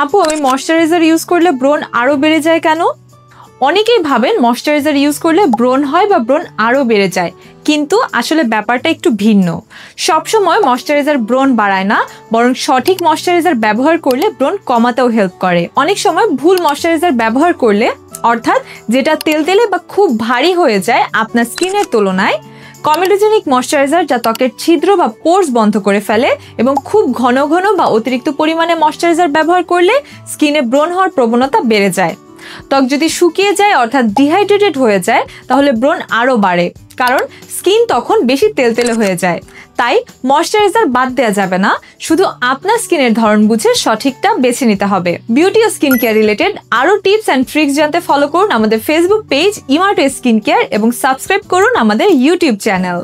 আপু আমি moisturiser use করলে ব্রণ আরো বেড়ে যায় কেন? অনেকেই ভাবেন ময়শ্চারাইজার ইউজ করলে ব্রণ হয় বা ব্রণ আরো বেড়ে যায়, কিন্তু আসলে ব্যাপারটা একটু ভিন্ন। সবসময় ময়শ্চারাইজার ব্রণ বাড়ায় না, বরং সঠিক ময়শ্চারাইজার ব্যবহার করলে ব্রণ কমাতেও হেল্প করে। অনেক সময় ভুল ময়শ্চারাইজার ব্যবহার করলে, অর্থাৎ যেটা তেলতেলে বা খুব ভারী হয়ে যায় আপনার স্কিনের তুলনায়, কমেডোজেনিক ময়শ্চারাইজার যা ত্বকের ছিদ্র বা পোর্স বন্ধ করে ফেলে এবং খুব ঘন ঘন বা অতিরিক্ত পরিমাণে ময়শ্চারাইজার ব্যবহার করলে স্কিনে ব্রণ হওয়ার প্রবণতা বেড়ে যায়। ত্বক যদি শুকিয়ে যায় অর্থাৎ ডিহাইড্রেটেড হয়ে যায় তাহলে ব্রণ আরও বাড়ে, কারণ স্কিন তখন বেশি তেলতেলে হয়ে যায়। তাই ময়শ্চারাইজার বাদ দেওয়া যাবে না, শুধু আপনার স্কিনের ধরন বুঝে সঠিকটা বেছে নিতে হবে। বিউটি ও স্কিন কেয়ার রিলেটেড আরও টিপস অ্যান্ড ট্রিক্স জানতে ফলো করুন আমাদের ফেসবুক পেজ ইমার্টো স্কিন কেয়ার এবং সাবস্ক্রাইব করুন আমাদের ইউটিউব চ্যানেল।